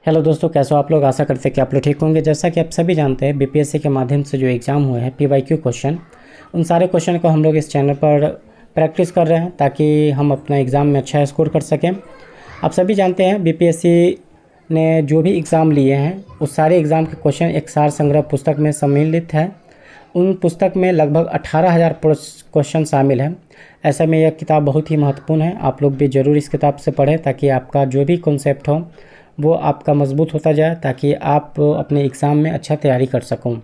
Hello दोस्तों, कैसे हो आप लोग। आशा करते हैं कि आप लोग ठीक होंगे। जैसा कि आप सभी जानते हैं, बीपीएससी के माध्यम से जो एग्ज़ाम हुए हैं पीवाईक्यू क्वेश्चन, उन सारे क्वेश्चन को हम लोग इस चैनल पर प्रैक्टिस कर रहे हैं ताकि हम अपना एग्ज़ाम में अच्छा स्कोर कर सकें। आप सभी जानते हैं बीपीएससी ने जो भी एग्ज़ाम लिए हैं उस सारे एग्ज़ाम के क्वेश्चन एक सार संग्रह पुस्तक में सम्मिलित है। उन पुस्तक में लगभग 18,000 क्वेश्चन शामिल हैं। ऐसा में यह किताब बहुत ही महत्वपूर्ण है। आप लोग भी ज़रूर इस किताब से पढ़ें ताकि आपका जो भी कॉन्सेप्ट हो वो आपका मजबूत होता जाए, ताकि आप अपने एग्ज़ाम में अच्छा तैयारी कर सकूं।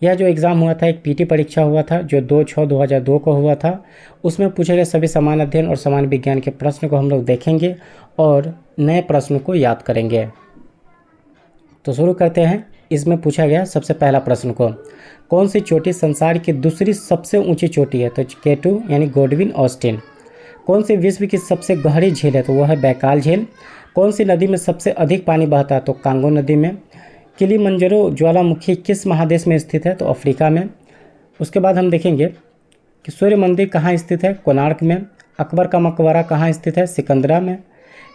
यह जो एग्ज़ाम हुआ था एक पीटी परीक्षा हुआ था जो 2/6/2002 को हुआ था। उसमें पूछे गए सभी समान अध्ययन और समान विज्ञान के प्रश्न को हम लोग देखेंगे और नए प्रश्न को याद करेंगे। तो शुरू करते हैं। इसमें पूछा गया सबसे पहला प्रश्न को, कौन सी चोटी संसार की दूसरी सबसे ऊंची चोटी है? तो K2 यानी गोडविन ऑस्टिन। कौन सी विश्व की सबसे गहरी झील है? तो वह है बैकाल झील। कौन सी नदी में सबसे अधिक पानी बहता है? तो कांगो नदी में। किलिमंजारो ज्वालामुखी किस महादेश में स्थित है? तो अफ्रीका में। उसके बाद हम देखेंगे कि सूर्य मंदिर कहाँ स्थित है? कोणार्क में। अकबर का मकबरा कहाँ स्थित है? सिकंदरा में।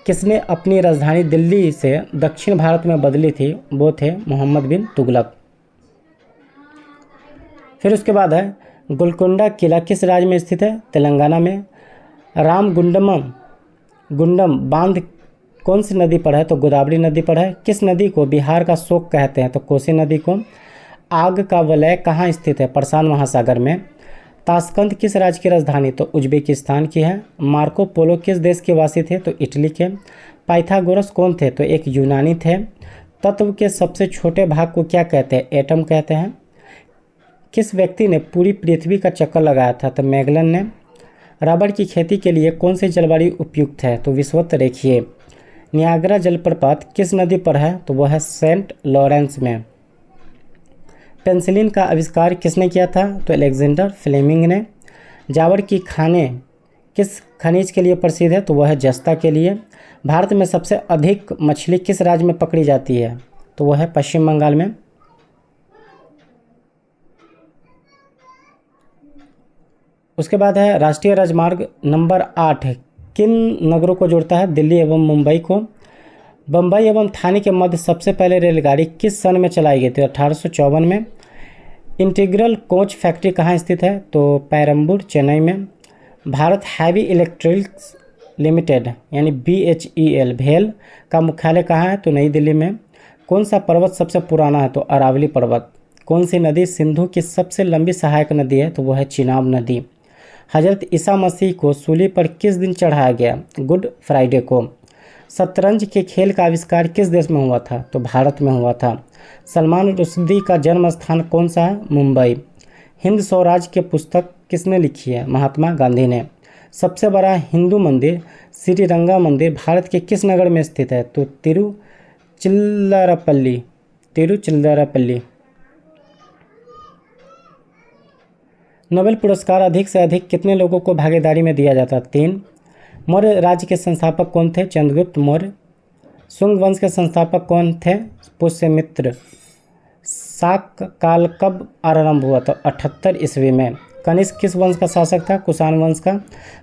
किसने अपनी राजधानी दिल्ली से दक्षिण भारत में बदली थी? वो थे मोहम्मद बिन तुगलक। फिर उसके बाद है गोलकोंडा किला किस राज्य में स्थित है? तेलंगाना में। गुंडम बांध कौन सी नदी पर है? तो गोदावरी नदी पर है। किस नदी को बिहार का शोक कहते हैं? तो कोसी नदी को। आग का वलय कहाँ स्थित है? प्रशांत महासागर में। ताशकंद किस राज्य की राजधानी? तो उज्बेकिस्तान की है। मार्को पोलो किस देश के वासी थे? तो इटली के। पाइथागोरस कौन थे? तो एक यूनानी थे। तत्व के सबसे छोटे भाग को क्या कहते हैं? एटम कहते हैं। किस व्यक्ति ने पूरी पृथ्वी का चक्कर लगाया था? तो मैगलन ने। रबड़ की खेती के लिए कौन सी जलवायु उपयुक्त है? तो विषुवत रेखीय। नियाग्रा जलप्रपात किस नदी पर है? तो वह है सेंट लॉरेंस में। पेंसिलिन का आविष्कार किसने किया था? तो अलेक्जेंडर फ्लेमिंग ने। जावर की खानें किस खनिज के लिए प्रसिद्ध है? तो वह है जस्ता के लिए। भारत में सबसे अधिक मछली किस राज्य में पकड़ी जाती है? तो वह है पश्चिम बंगाल में। उसके बाद है राष्ट्रीय राजमार्ग नंबर 8 किन नगरों को जोड़ता है? दिल्ली एवं मुंबई को। बम्बई एवं थाने के मध्य सबसे पहले रेलगाड़ी किस सन में चलाई गई थी? 1854 में। इंटीग्रल कोच फैक्ट्री कहाँ स्थित है? तो पेरम्बूर चेन्नई में। भारत हैवी इलेक्ट्रिक्स लिमिटेड यानी BHEL भेल का मुख्यालय कहाँ है? तो नई दिल्ली में। कौन सा पर्वत सबसे पुराना है? तो अरावली पर्वत। कौन सी नदी सिंधु की सबसे लंबी सहायक नदी है? तो वह है चिनाब नदी। हजरत ईसा मसीह को सूली पर किस दिन चढ़ाया गया? गुड फ्राइडे को। शतरंज के खेल का आविष्कार किस देश में हुआ था? तो भारत में हुआ था। सलमान रुश्दी का जन्म स्थान कौन सा है? मुंबई। हिंद स्वराज की पुस्तक किसने लिखी है? महात्मा गांधी ने। सबसे बड़ा हिंदू मंदिर श्रीरंगा मंदिर भारत के किस नगर में स्थित है? तो तिरुचिल्लापल्ली। नोबेल पुरस्कार अधिक से अधिक कितने लोगों को भागीदारी में दिया जाता? 3। मौर्य राज्य के संस्थापक कौन थे? चंद्रगुप्त मौर्य। शुंग वंश के संस्थापक कौन थे? पुष्यमित्र। शाक काल कब आरंभ हुआ? तो 78 ईस्वी में। कनिष्क किस वंश का शासक था? कुषाण वंश का।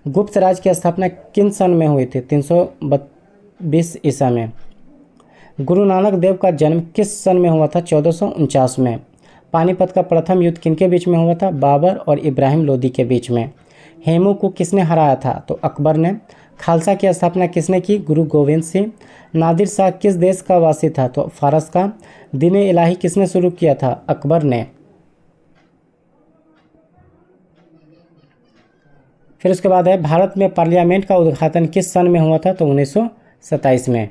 गुप्त राज्य की स्थापना किन सन में हुई थी? 322 ईसा में। गुरु नानक देव का जन्म किस सन में हुआ था? 1449 में। पानीपत का प्रथम युद्ध किनके बीच में हुआ था? बाबर और इब्राहिम लोदी के बीच में। हेमू को किसने हराया था? तो अकबर ने। खालसा की स्थापना किसने की? गुरु गोविंद सिंह। नादिर शाह किस देश का वासी था? तो फारस का। दीन-ए इलाही किसने शुरू किया था? अकबर ने। फिर उसके बाद है भारत में पार्लियामेंट का उद्घाटन किस सन में हुआ था? तो 1927 में।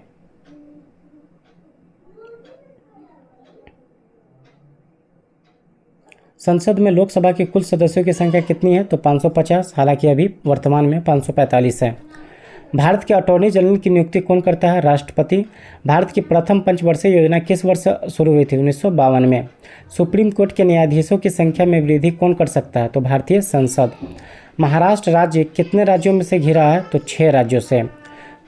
संसद में लोकसभा के कुल सदस्यों की संख्या कितनी है? तो 550। हालांकि अभी वर्तमान में 545 है। भारत के अटॉर्नी जनरल की नियुक्ति कौन करता है? राष्ट्रपति। भारत की प्रथम पंचवर्षीय योजना किस वर्ष शुरू हुई थी? 1952 में। सुप्रीम कोर्ट के न्यायाधीशों की संख्या में वृद्धि कौन कर सकता है? तो भारतीय संसद। महाराष्ट्र राज्य कितने राज्यों में से घिरा है? तो 6 राज्यों से।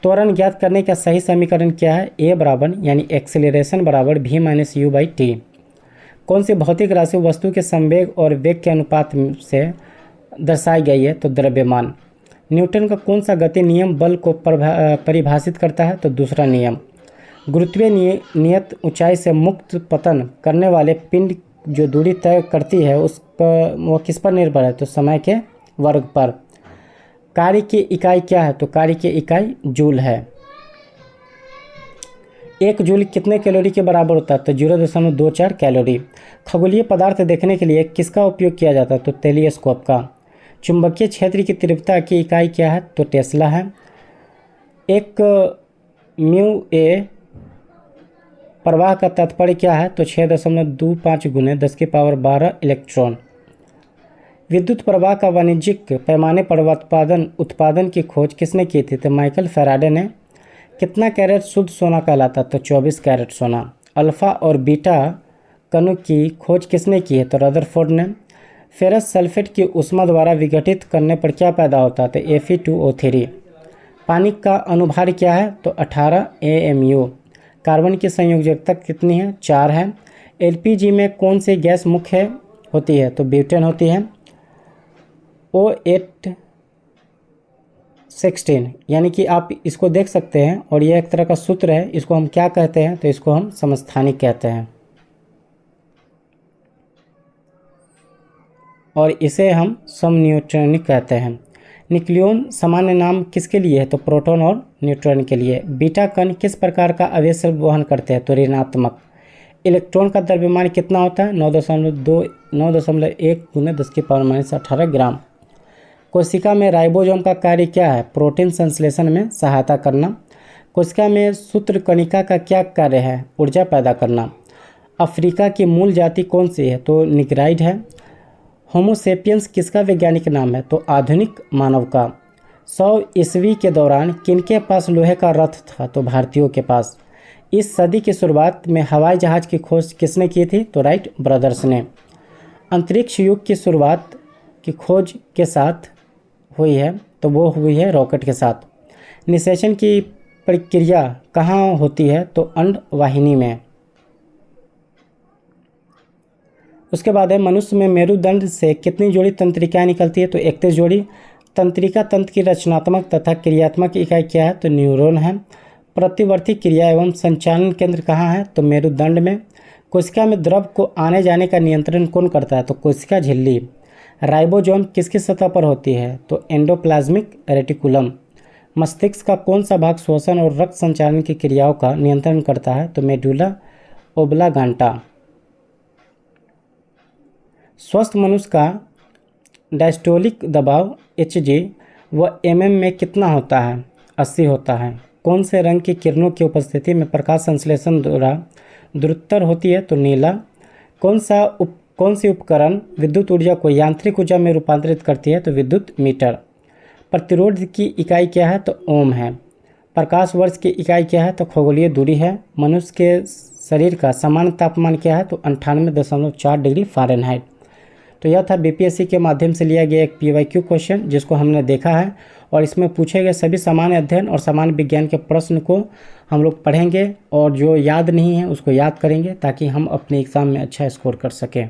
त्वरण ज्ञात करने का सही समीकरण क्या है? A बराबर यानी एक्सेलरेशन बराबर V-U/T। कौन सी भौतिक राशि वस्तु के संवेग और वेग के अनुपात से दर्शाई गई है? तो द्रव्यमान। न्यूटन का कौन सा गति नियम बल को परिभाषित करता है? तो दूसरा नियम। गुरुत्वीय नियत ऊंचाई से मुक्त पतन करने वाले पिंड जो दूरी तय करती है उस पर वो किस पर निर्भर है? तो समय के वर्ग पर। कार्य की इकाई क्या है? तो कार्य की इकाई जूल है। 1 जूल कितने कैलोरी के बराबर होता है? तो 0.24 कैलोरी। खगोलीय पदार्थ देखने के लिए किसका उपयोग किया जाता है? तो टेलीस्कोप का। चुंबकीय क्षेत्र की तीव्रता की इकाई क्या है? तो टेस्ला है। एक म्यू ए प्रवाह का तात्पर्य क्या है? तो 6.25 × 10⁻12 इलेक्ट्रॉन। विद्युत प्रवाह का वाणिज्यिक पैमाने पर उत्पादन की खोज किसने की थी? तो माइकल फैराडे ने। कितना कैरेट शुद्ध सोना कहलाता? तो 24 कैरेट सोना। अल्फा और बीटा कणों की खोज किसने की है? तो रदरफोर्ड ने। फेरस सल्फेट की ऊष्मा द्वारा विघटित करने पर क्या पैदा होता है? तो Fe2O3। पानी का अनुभार क्या है? तो 18 AMU। कार्बन की संयोजकता कितनी है? 4 है। LPG में कौन सी गैस मुख्य होती है? तो ब्यूटेन होती है। O816 यानी कि आप इसको देख सकते हैं और यह एक तरह का सूत्र है। इसको हम क्या कहते हैं? तो इसको हम समस्थानिक कहते हैं और इसे हम समन्यूट्रॉनिक कहते हैं। न्यूक्लियन सामान्य नाम किसके लिए है? तो प्रोटॉन और न्यूट्रॉन के लिए। बीटा कण किस प्रकार का आवेश वहन करते हैं? तो ऋणात्मक। इलेक्ट्रॉन का द्रव्यमान कितना होता है? 9.1 × 10⁻18 ग्राम। कोशिका में राइबोसोम का कार्य क्या है? प्रोटीन संश्लेषण में सहायता करना। कोशिका में सूत्रकणिका का क्या कार्य है? ऊर्जा पैदा करना। अफ्रीका की मूल जाति कौन सी है? तो निग्राइड है। होमोसेपियंस किसका वैज्ञानिक नाम है? तो आधुनिक मानव का। 100 ईस्वी के दौरान किनके पास लोहे का रथ था? तो भारतीयों के पास। इस सदी की शुरुआत में हवाई जहाज की खोज किसने की थी? तो राइट ब्रदर्स ने। अंतरिक्ष युग की शुरुआत की खोज के साथ हुई है? तो वो हुई है रॉकेट के साथ। निषेचन की प्रक्रिया कहाँ होती है? तो अंड वाहिनी में। उसके बाद है मनुष्य में मेरुदंड से कितनी जोड़ी तंत्रिकाएं निकलती है? तो 31 जोड़ी। तंत्रिका तंत्र की रचनात्मक तथा क्रियात्मक इकाई क्या है? तो न्यूरॉन है। प्रतिवर्ती क्रिया एवं संचालन केंद्र कहाँ है? तो मेरुदंड में। कोशिका में द्रव को आने जाने का नियंत्रण कौन करता है? तो कोशिका झिल्ली। राइबोसोम किसकी सतह पर होती है? तो एंडोप्लाज्मिक रेटिकुलम। मस्तिष्क का कौन सा भाग श्वसन और रक्त संचालन की क्रियाओं का नियंत्रण करता है? तो मेडुला ओब्लागांटा। स्वस्थ मनुष्य का डायस्टोलिक दबाव Hg व mm में कितना होता है? 80 होता है। कौन से रंग की किरणों की उपस्थिति में प्रकाश संश्लेषण द्वारा द्रुततर होती है? तो नीला। कौन सी उपकरण विद्युत ऊर्जा को यांत्रिक ऊर्जा में रूपांतरित करती है? तो विद्युत मीटर। प्रतिरोध की इकाई क्या है? तो ओम है। प्रकाश वर्ष की इकाई क्या है? तो खगोलीय दूरी है। मनुष्य के शरीर का सामान्य तापमान क्या है? तो 98.4 डिग्री फ़ारेनहाइट। तो यह था बीपीएससी के माध्यम से लिया गया एक PYQ क्वेश्चन जिसको हमने देखा है और इसमें पूछे गए सभी सामान्य अध्ययन और सामान्य विज्ञान के प्रश्न को हम लोग पढ़ेंगे और जो याद नहीं है उसको याद करेंगे ताकि हम अपने एग्ज़ाम में अच्छा स्कोर कर सकें।